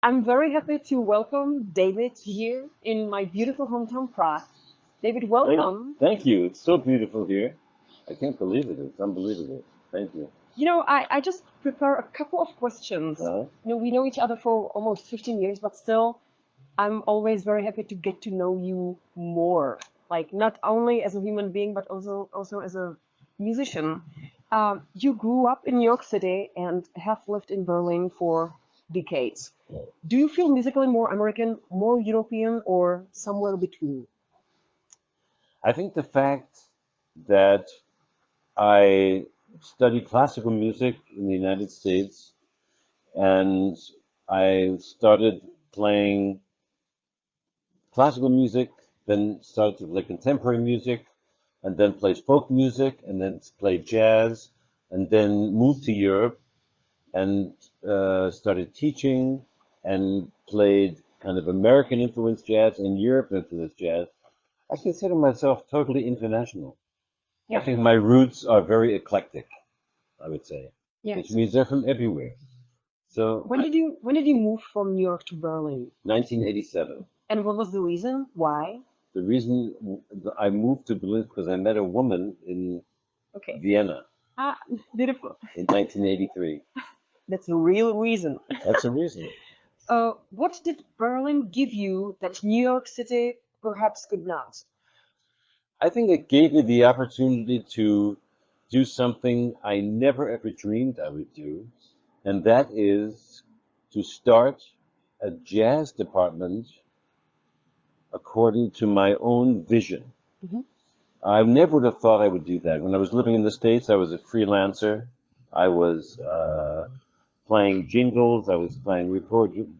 I'm very happy to welcome David here in my beautiful hometown, Prague. David, welcome. Thank you. It's so beautiful here. I can't believe it. It's unbelievable. Thank you. I just prepare a couple of questions. We know each other for almost 15 years, but still, I'm always very happy to get to know you more. Like, not only as a human being, but also as a musician. You grew up in New York City and have lived in Berlin for decades. Do you feel musically more American, more European, or somewhere between? I think the fact that I studied classical music in the United States and I started playing classical music, then started to play contemporary music, and then played folk music, and then played jazz, and then moved to Europe and started teaching and played kind of American influenced jazz and Europe influenced jazz. I consider myself totally international. I think my roots are very eclectic, I would say, which means they're from everywhere. So when did you move from New York to Berlin? 1987. And what was the reason? Why? The reason I moved to Berlin is because I met a woman in Vienna. Ah, beautiful. In 1983. That's a real reason. That's a reason. What did Berlin give you that New York City perhaps could not? I think it gave me the opportunity to do something I never ever dreamed I would do, and that is to start a jazz department according to my own vision. Mm-hmm. I never would have thought I would do that. When I was living in the States, I was a freelancer. I was playing jingles. I was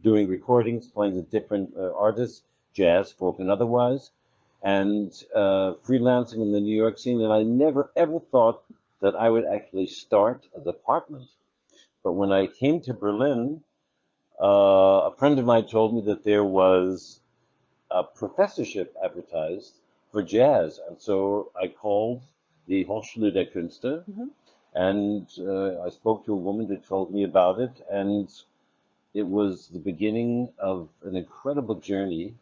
doing recordings, playing with different artists, jazz, folk, and otherwise, and freelancing in the New York scene. And I never ever thought that I would actually start a department. But when I came to Berlin, a friend of mine told me that there was a professorship advertised for jazz, and so I called the Hochschule der Künste, and I spoke to a woman that told me about it, and it was the beginning of an incredible journey,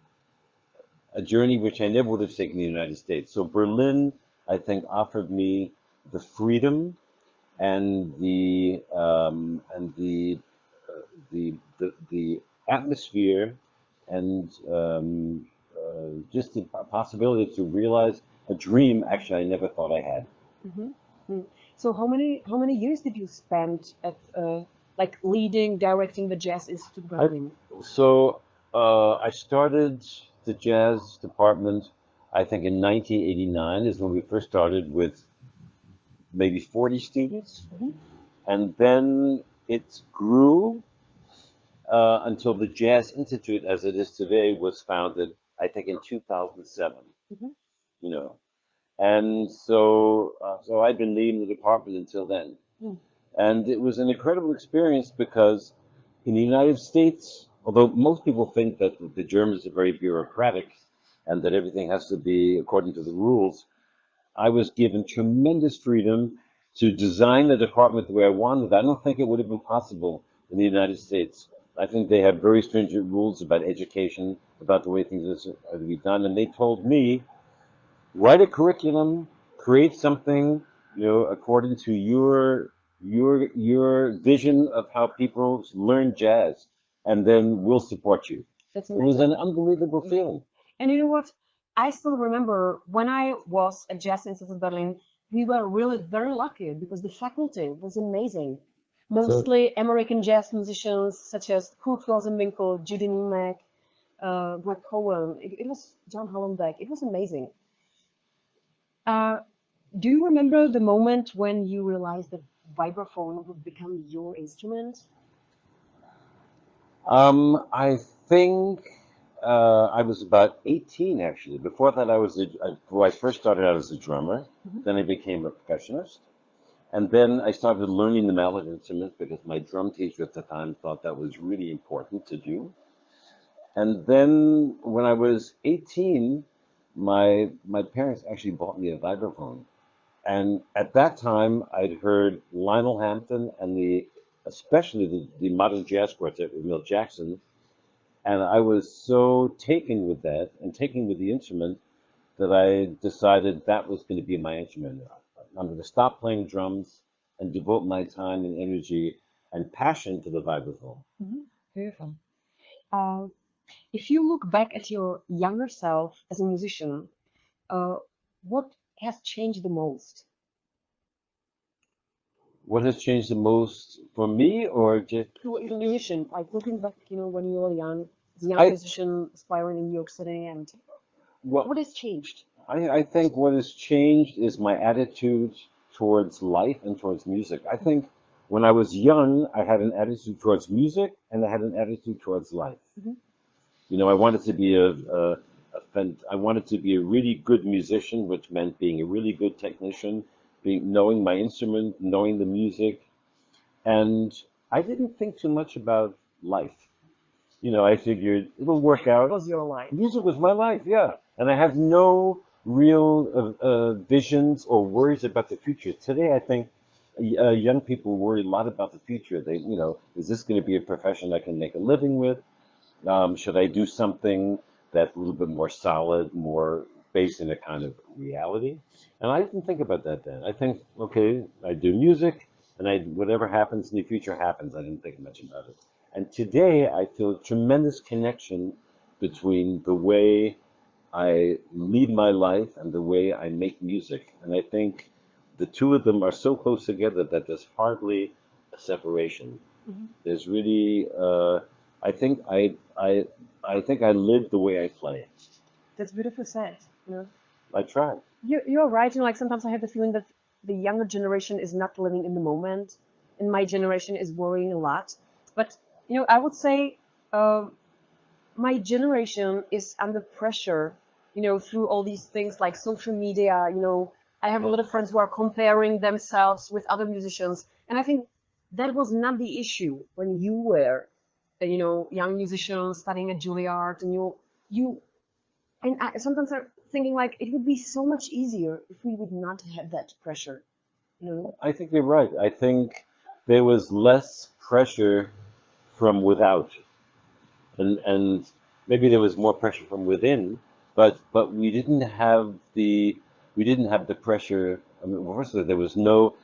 a journey which I never would have taken in the United States. So Berlin, I think, offered me the freedom and the atmosphere and just the possibility to realize a dream actually I never thought I had. So how many years did you spend at like leading, directing the Jazz-Institut Berlin? I started the jazz department, I think in 1989 is when we first started with maybe 40 students. And then it grew until the Jazz-Institut, as it is today, was founded, I think, in 2007. You know, and so I'd been leading the department until then, and it was an incredible experience because in the United States, although most people think that the Germans are very bureaucratic and that everything has to be according to the rules, I was given tremendous freedom to design the department the way I wanted. I don't think it would have been possible in the United States. I think they have very stringent rules about education, about the way things are to be done. And they told me, write a curriculum, create something, according to your vision of how people learn jazz, and then we'll support you. It was an unbelievable feeling. And you know what? I still remember when I was at Jazz-Institut Berlin, we were really very lucky because the faculty was amazing. Mostly American jazz musicians such as Kurt Rosenwinkel, Judy Niemek, Greg Cohen. It was John Hollenbeck. It was amazing. Do you remember the moment when you realized that vibraphone would become your instrument? I think I was about 18 actually. Before that, I first started out as a drummer. Then I became a percussionist. And then I started learning the mallet instrument because my drum teacher at the time thought that was really important to do. And then when I was 18, my parents actually bought me a vibraphone. And at that time, I'd heard Lionel Hampton and especially the modern jazz quartet with Milt Jackson And I was so taken with that and taken with the instrument that I decided that was going to be my instrument. I'm going to stop playing drums and devote my time and energy and passion to the vibraphone. Beautiful. If you look back at your younger self as a musician, what has changed the most? What has changed the most for me, or just You were a musician, like looking back, when you were young, as a young I? musician aspiring in New York City, and Well, what has changed? I think what has changed is my attitude towards life and towards music. I think when I was young, I had an attitude towards music and I had an attitude towards life. Mhm. I wanted to be I wanted to be a really good musician, which meant being a really good technician, knowing my instrument, knowing the music, and I didn't think too much about life. I figured it'll work It out. was your life. Music was my life, yeah. And I have no real visions or worries about the future. Today, I think young people worry a lot about the future. Is this going to be a profession I can make a living with? Should I do something that's a little bit more solid, more based in a kind of reality? And I didn't think about that then. I think, okay, I do music, and whatever happens in the future happens. I didn't think much about it. And today, I feel a tremendous connection between the way I lead my life and the way I make music. And I think the two of them are so close together that there's hardly a separation. Mhm. There's really, I think I think I live the way I play. That's beautiful said. I try. You're right. Like sometimes I have the feeling that the younger generation is not living in the moment, and my generation is worrying a lot. But I would say my generation is under pressure. Through all these things like social media. I have a lot of friends who are comparing themselves with other musicians, and I think that was not the issue when you were, young musician studying at Juilliard, and you and sometimes I'm thinking like it would be so much easier if we would not have that pressure. I think you're right. I think there was less pressure from without, and maybe there was more pressure from within, but we didn't have the pressure. I mean, well, first of all,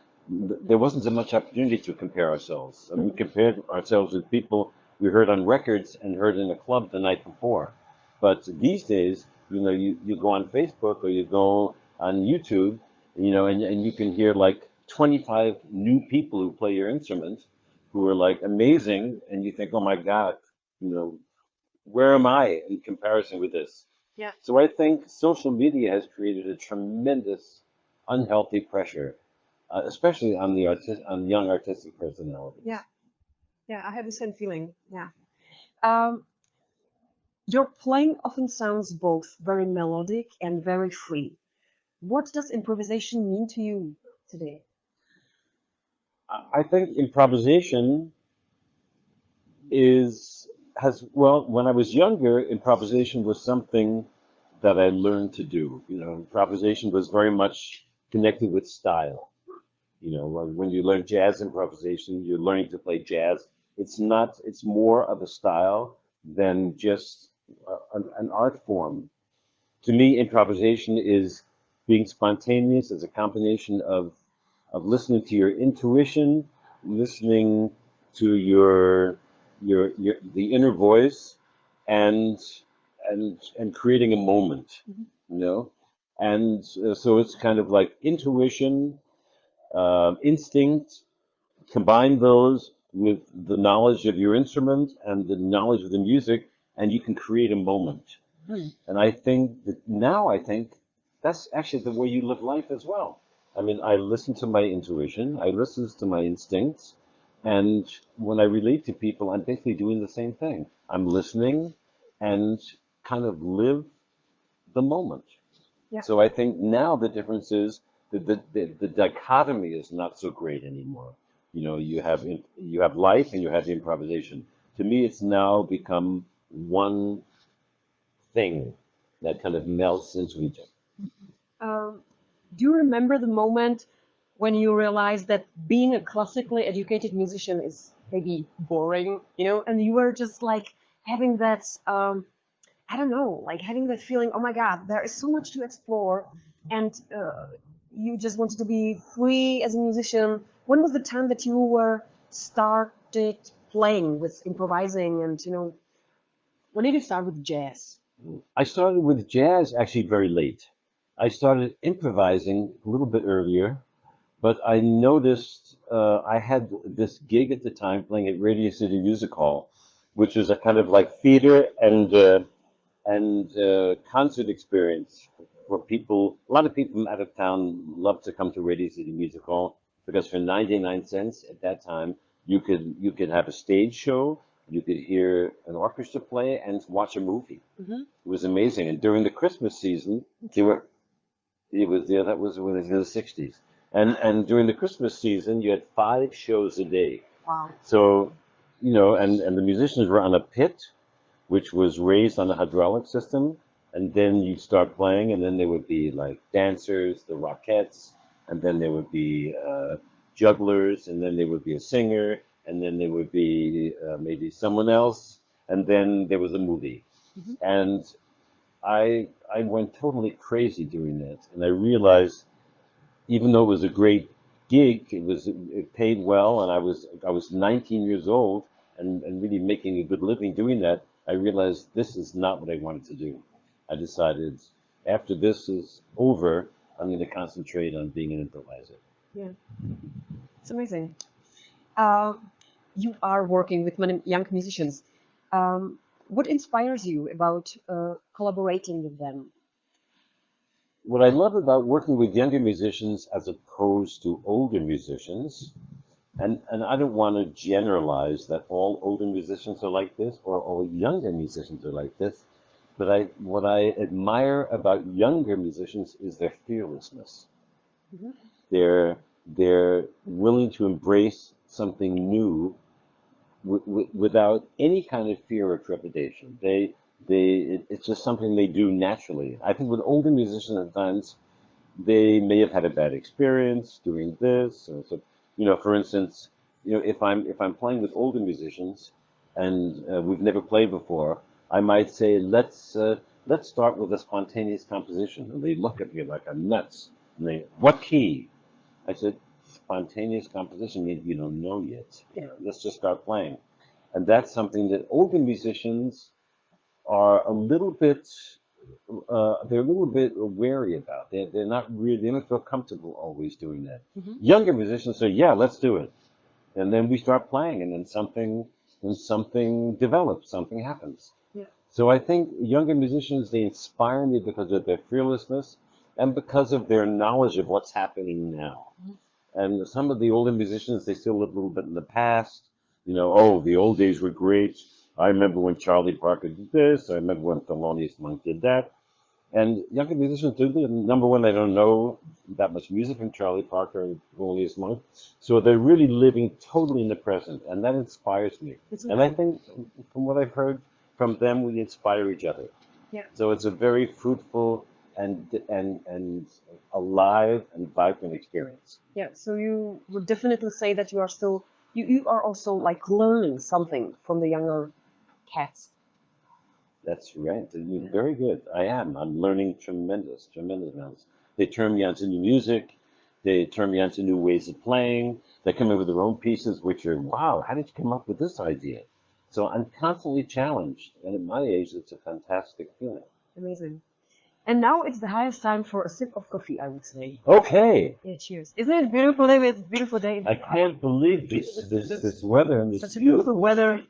there wasn't so much opportunity to compare ourselves. I mean, we compared ourselves with people we heard on records and heard in a club the night before. But these days, you go on Facebook or you go on YouTube, and you can hear like 25 new people who play your instrument who are like amazing, and you think, oh my God, you know, where am I in comparison with this? Yeah. So I think social media has created a tremendous unhealthy pressure, especially on on young artistic personalities. Yeah. Yeah, I have the same feeling. Yeah. Um, your playing often sounds both very melodic and very free. What does improvisation mean to you today? I think improvisation well, when I was younger, improvisation was something that I learned to do. Improvisation was very much connected with style. When you learn jazz improvisation, you're learning to play jazz. It's more of a style than just an art form. To me, improvisation is being spontaneous as a combination of listening to your intuition, listening to the inner voice, and and creating a moment, Mhm. you know. And so it's kind of like intuition, instinct, combine those with the knowledge of your instrument and the knowledge of the music, and you can create a moment. Hmm. And I think that's actually the way you live life as well. I mean, I listen to my intuition, I listen to my instincts, and when I relate to people, I'm basically doing the same thing. I'm listening and kind of live the moment. Yeah. So I think now the difference is that the dichotomy is not so great anymore. You have life and you have the improvisation. To me, it's now become one thing that kind of melts into each other. Um, do you remember the moment when you realized that being a classically educated musician is maybe boring, and you were just like having that, I don't know, like having that feeling, oh my God, there is so much to explore, and you just wanted to be free as a musician. When was the time that you were started playing with improvising, and when did you start with jazz? I started with jazz actually very late. I started improvising a little bit earlier, but I noticed I had this gig at the time playing at Radio City Music Hall, which was a kind of like theater and concert experience for people. A lot of people from out of town love to come to Radio City Music Hall because for 99 cents at that time, you could have a stage show, you could hear an orchestra play, and watch a movie. Mm-hmm. It was amazing. And during the Christmas season, that was in the 60s. And during the Christmas season, you had 5 shows a day. Wow. So, and the musicians were on a pit, which was raised on a hydraulic system, and then you start playing, and then there would be like dancers, the Rockettes, and then there would be jugglers, and then there would be a singer, and then there would be maybe someone else, and then there was a movie. Mm-hmm. And I went totally crazy doing that, and I realized, even though it was a great gig, it paid well, and I was 19 years old and really making a good living doing that. I realized this is not what I wanted to do. I decided after this is over, I'm going to concentrate on being an improviser. Yeah, it's amazing. You are working with many young musicians. What inspires you about collaborating with them? What I love about working with younger musicians as opposed to older musicians, and I don't want to generalize that all older musicians are like this or all younger musicians are like this, but what I admire about younger musicians is their fearlessness. Mm-hmm. They're willing to embrace something new without any kind of fear or trepidation. It's just something they do naturally. I think with older musicians at times, they may have had a bad experience doing this. Or so, for instance, if I'm playing with older musicians and we've never played before, I might say, let's start with a spontaneous composition. And they look at me like I'm nuts. And what key? I said, spontaneous composition, you don't know yet. Yeah. Let's just start playing. And that's something that older musicians are a little bit, they're a little bit wary about. They're not really, they don't feel comfortable always doing that. Mm-hmm. Younger musicians say, yeah, let's do it. And then we start playing, and then something develops, something happens. Yeah. So I think younger musicians, they inspire me because of their fearlessness and because of their knowledge of what's happening now. Mm-hmm. And some of the older musicians, they still live a little bit in the past. Oh, the old days were great. I remember when Charlie Parker did this. I remember when Thelonious Monk did that. And younger musicians do that. Number one, they don't know that much music from Charlie Parker and Thelonious Monk. So they're really living totally in the present. And that inspires me. And I think from what I've heard from them, we inspire each other. Yeah. So it's a very fruitful and alive and vibrant experience. Yeah. So you would definitely say that you are still, you are also like learning something from the younger cats. That's right. You're very good. I am. I'm learning tremendous amounts. They turn me on to new music. They turn me on to new ways of playing. They come in with their own pieces, which are, wow, how did you come up with this idea? So I'm constantly challenged. And at my age, it's a fantastic feeling. Amazing. And now it's the highest time for a sip of coffee, I would say. Okay. Yeah, cheers. Isn't it a beautiful day? It's a beautiful day. I can't believe this weather and this such a beautiful weather.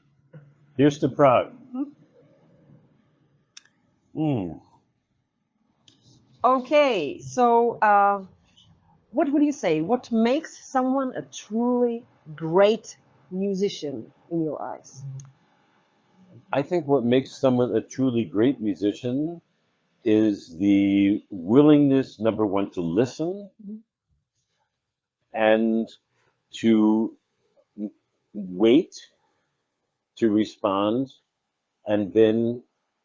Here's to Prague. Mm. Okay, so what would you say? What makes someone a truly great musician in your eyes? I think what makes someone a truly great musician is the willingness, number one, to listen and to wait to respond, and then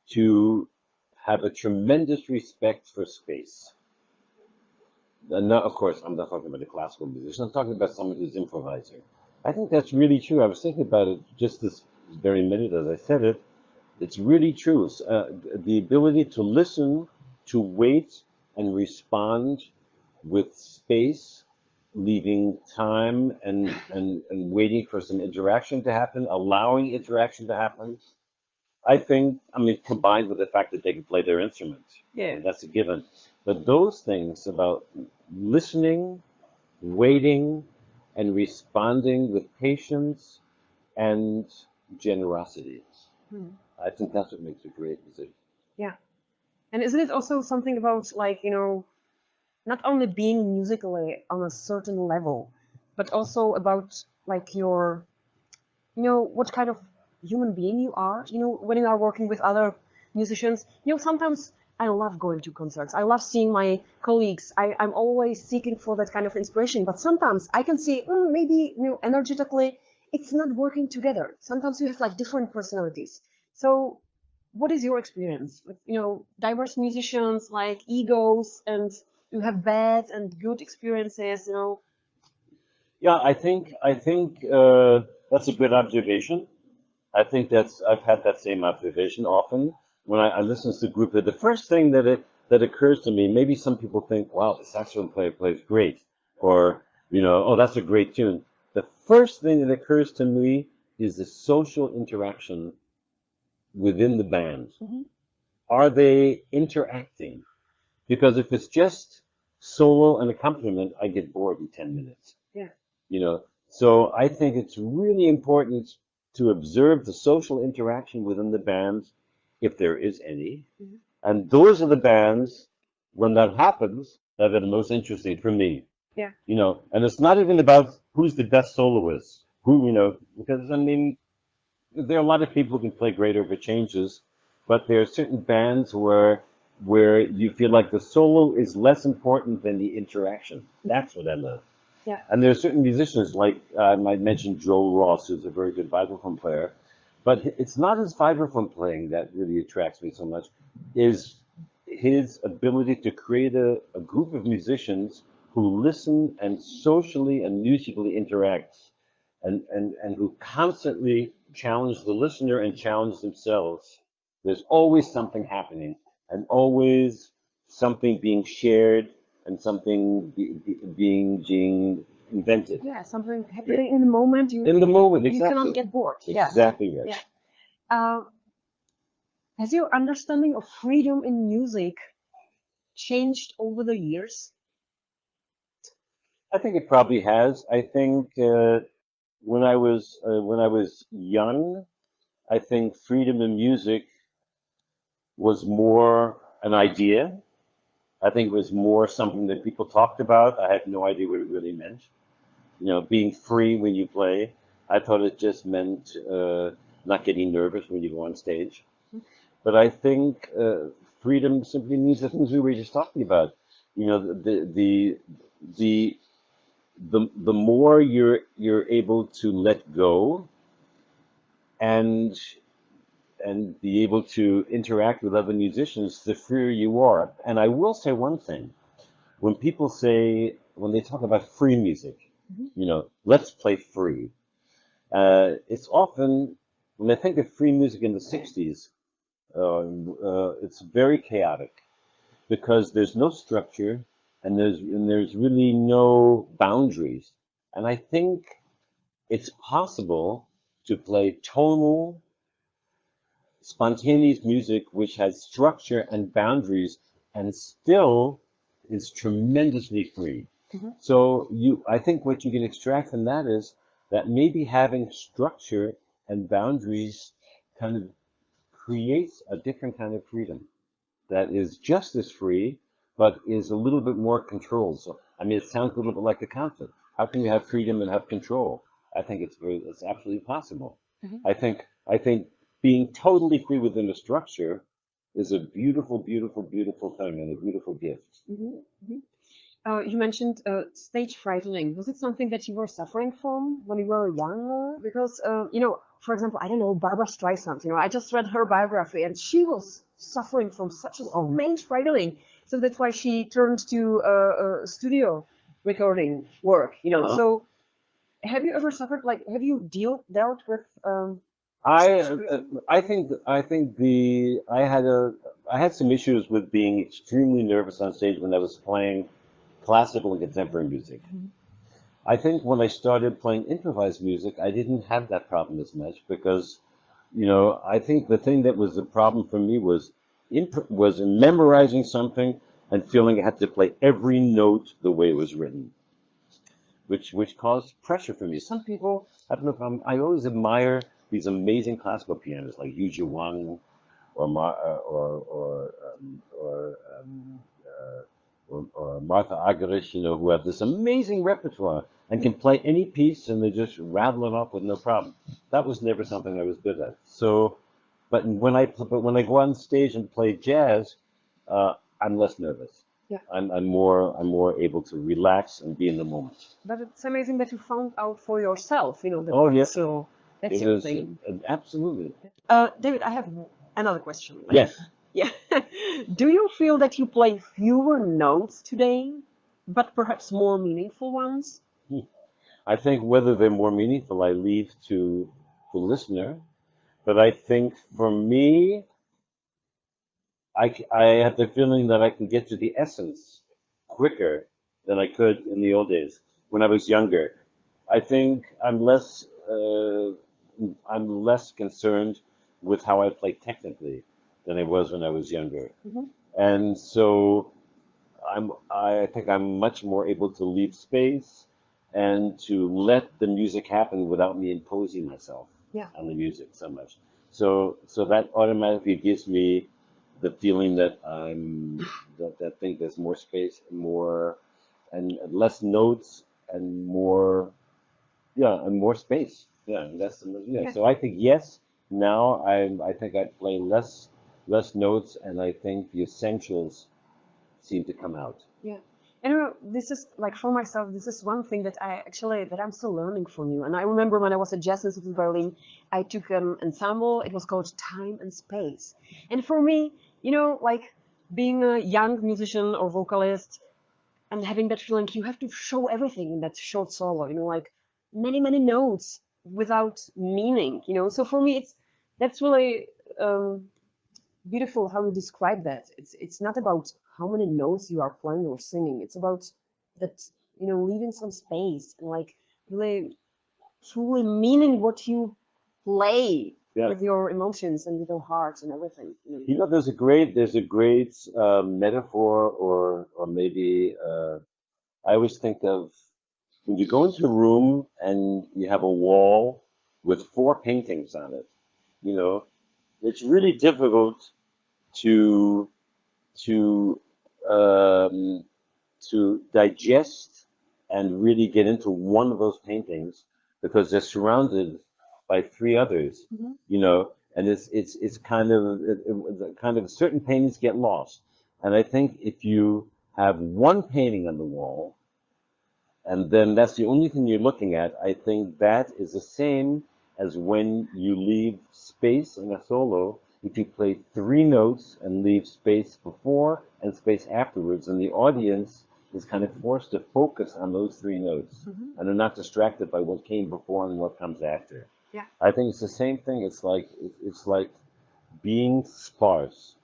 to have a tremendous respect for space. And now, of course, I'm not talking about a classical musician. I'm talking about someone who's improviser. I think that's really true. I was thinking about it just this very minute as I said it. It's really true. The ability to listen, to wait and respond with space, leaving time and waiting for some interaction to happen, allowing interaction to happen. I think, I mean, combined with the fact that they can play their instrument, Yeah. that's a given. But those things about listening, waiting, and responding with patience and generosity. I think that's what makes a great musician. Yeah. And isn't it also something about, like, you know, not only being musically on a certain level, but also about, like, your, you know, what kind of human being you are? You know, when you are working with other musicians, you know, sometimes I love going to concerts. I love seeing my colleagues. I'm always seeking for that kind of inspiration. But sometimes I can see, maybe, you know, energetically, it's not working together. Sometimes you have like different personalities. So what is your experience with, you know, diverse musicians, like egos, and you have bad and good experiences, you know? Yeah, I think that's a good observation. I think I've had that same observation often when I listen to the group. The first thing that occurs to me, maybe some people think, wow, the saxophone player plays great, or oh, that's a great tune. The first thing that occurs to me is the social interaction within the band. Are they interacting? Because if it's just solo and accompaniment, I get bored in 10 minutes. Yeah. So I think it's really important to observe the social interaction within the band, if there is any. And those are the bands, when that happens, that are the most interesting for me. Yeah. And it's not even about who's the best soloist, because I mean, there are a lot of people who can play great over changes, but there are certain bands where you feel like the solo is less important than the interaction. That's what I love. Yeah. And there are certain musicians, like I might mention Joe Ross, who's a very good vibraphone player, but it's not his vibraphone playing that really attracts me so much, is his ability to create a group of musicians who listen and socially and musically interact, and who constantly challenge the listener and challenge themselves. There's always something happening, and always something being shared, and something being invented. Yeah, something happening in the moment. In the moment, You exactly. cannot get bored. Yeah. Exactly right. Yeah. Has your understanding of freedom in music changed over the years? I think it probably has. I think when I was young, I think freedom in music was more an idea. I think it was more something that people talked about. I had no idea what it really meant. Being free when you play. I thought it just meant not getting nervous when you go on stage. But I think freedom simply means the things we were just talking about. The more you're able to let go and be able to interact with other musicians, the freer you are. And I will say one thing: when they talk about free music, let's play free. It's often, when I think of free music in the '60s, it's very chaotic because there's no structure, and there's really no boundaries. And I think it's possible to play tonal, spontaneous music which has structure and boundaries and still is tremendously free. So I think what you can extract from that is that maybe having structure and boundaries kind of creates a different kind of freedom that is just as free, but is a little bit more controlled. So, I mean, it sounds a little bit like a conflict. How can you have freedom and have control? I think it's absolutely possible. I think being totally free within a structure is a beautiful, beautiful, beautiful thing and a beautiful gift. You mentioned stage frightening. Was it something that you were suffering from when you were younger? Because, for example, I don't know, Barbara Streisand, I just read her biography and she was suffering from such a stage frightening. So that's why she turned to studio recording work, So have you ever suffered, have you dealt with I had some issues with being extremely nervous on stage when I was playing classical and contemporary music. Mhm. I think when I started playing improvised music, I didn't have that problem as much because, I think the thing that was the problem for me was memorizing something and feeling I had to play every note the way it was written, which caused pressure for me. Some people, I don't know if I always admire these amazing classical pianists like Yu Wang or or Martha Argerich, who have this amazing repertoire and can play any piece and they just rattle it off with no problem. That was never something I was good at. So, but when I go on stage and play jazz, I'm less nervous. Yeah. I'm more able to relax and be in the moment. But it's amazing that you found out for yourself, that Oh yes, so that's it your was thing. absolutely. David, I have another question. Yes. Yeah. Do you feel that you play fewer notes today, but perhaps more meaningful ones? I think whether they're more meaningful, I leave to the listener. But I think for me, I have the feeling that I can get to the essence quicker than I could in the old days when I was younger. I think I'm less concerned with how I play technically than I was when I was younger. Mhm. And so I think I'm much more able to leave space and to let the music happen without me imposing myself Yeah. on the music so much. So that automatically gives me the feeling that that think there's more space, more and less notes and more and more space. Yeah, Yeah. So I think yes, now I think I play less notes and I think the essentials seem to come out. Yeah. This is like for myself, this is one thing that I'm still learning from you. And I remember when I was at Jazzmusiker in Berlin, I took an ensemble. It was called Time and Space. And for me, like being a young musician or vocalist and having that feeling, you have to show everything in that short solo, like many, many notes without meaning, So for me, that's really beautiful how you describe that. It's not about how many notes you are playing or singing. It's about that, leaving some space and like really truly meaning what you play Yeah. with your emotions and with your heart and everything. There's a great metaphor or maybe I always think of when you go into a room and you have a wall with 4 paintings on it, it's really difficult to to um, to digest and really get into one of those paintings because they're surrounded by 3 others, Mhm. and it's kind of certain paintings get lost. And I think if you have one painting on the wall and then that's the only thing you're looking at, I think that is the same as when you leave space in a solo. If you play 3 notes and leave space before and space afterwards, and the audience is kind of forced to focus on those 3 notes, Mhm. and they're not distracted by what came before and what comes after. Yeah. I think it's the same thing. It's like being sparse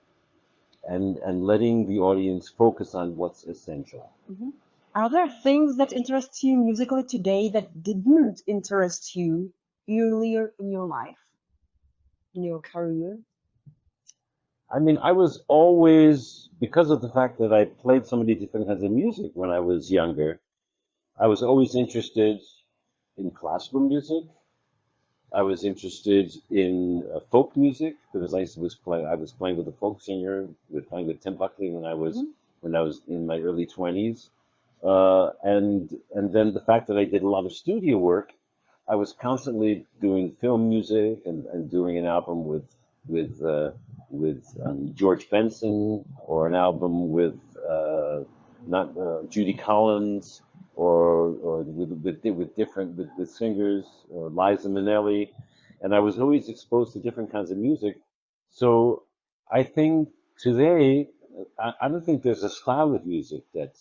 and letting the audience focus on what's essential. Mhm. Are there things that interest you musically today that didn't interest you earlier in your life, in your career? I mean, I was always, because of the fact that I played so many different kinds of music when I was younger, I was always interested in classical music. I was interested in folk music because I was playing with a folk singer, playing with Tim Buckley Mhm. when I was in my early 20s. And then the fact that I did a lot of studio work, I was constantly doing film music and doing an album with George Benson or an album with not Judy Collins or with singers or Liza Minnelli, and I was always exposed to different kinds of music. So I think today I don't think there's a style of music that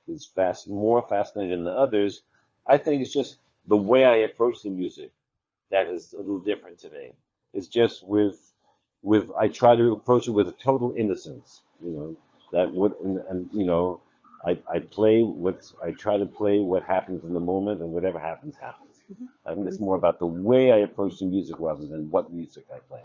is more fascinating than others. I think it's just the way I approach the music that is a little different today. It's just with I try to approach it with a total innocence, you know, that what and you know, I try to play what happens in the moment, and whatever happens happens. I think it's more about the way I approach the music rather than what music I play.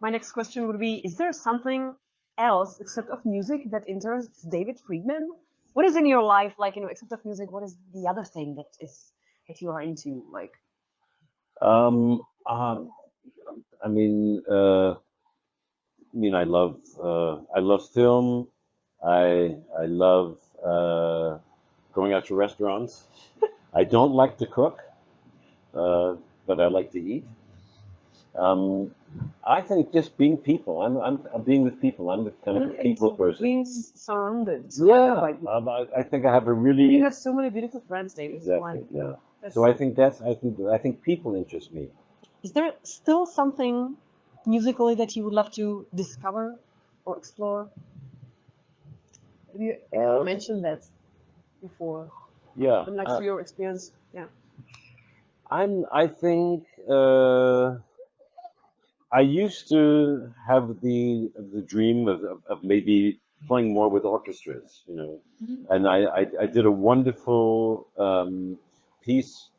My next question would be, is there something else except of music that interests David Friedman? What is in your life, like, you know, except of music, what is the other thing that you are into, like? I mean, I love film. I love going out to restaurants. I don't like to cook, but I like to eat. I think just being people. I'm being with people. I'm the kind of people person. Being surrounded. Yeah, I think I have a really. You have so many beautiful friends, David. Exactly. Yeah. So I think people interest me. Is there still something musically that you would love to discover or explore? You mentioned that before. Yeah. And like through your experience, yeah. I think I used to have the dream of maybe playing more with orchestras, you know. And I did a wonderful piece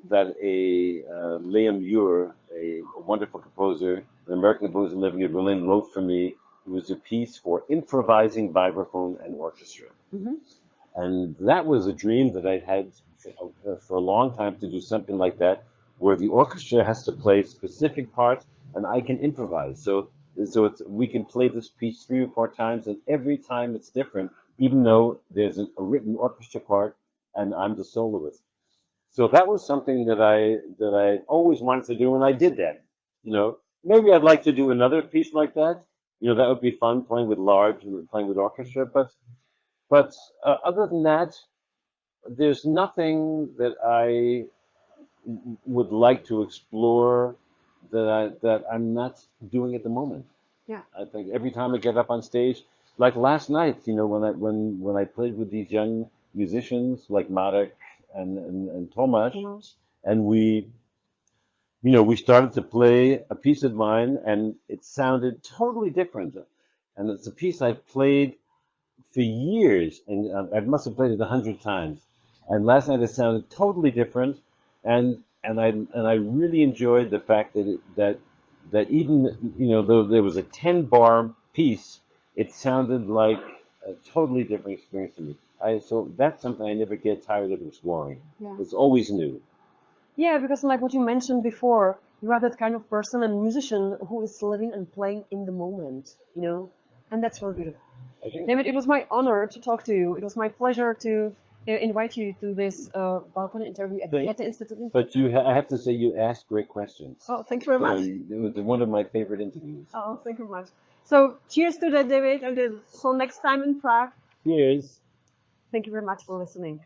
that Liam Muir, a wonderful composer, an American composer living in Berlin, wrote for me. It was a piece for improvising vibraphone and orchestra. And that was a dream that I'd had for a long time, to do something like that, where the orchestra has to play specific parts and I can improvise. So we can play this piece 3 or 4 times, and every time it's different, even though there's a written orchestra part and I'm the soloist. So that was something that I always wanted to do, and I did that. You know, maybe I'd like to do another piece like that. You know, that would be fun, playing with playing with orchestra. But other than that, there's nothing that I would like to explore that I'm not doing at the moment. Yeah. I think every time I get up on stage, like last night, you know, when I played with these young musicians like Marek and Tomasz, and we started to play a piece of mine, and it sounded totally different. And it's a piece I've played for years, and I must have played it 100 times. And last night it sounded totally different, and I really enjoyed the fact that even, you know, though there was a 10-bar piece, it sounded like a totally different experience to me. So that's something I never get tired of exploring. Yeah. It's always new. Yeah, because like what you mentioned before, you are that kind of person and musician who is living and playing in the moment, you know, and that's really beautiful. David, it was my honor to talk to you. It was my pleasure to invite you to this balcony interview at Goethe-Institut. But I have to say, you asked great questions. Oh, thank you very much. It was one of my favorite interviews. Oh, thank you very much. So, cheers to that, David, until next time in Prague. Cheers. Thank you very much for listening.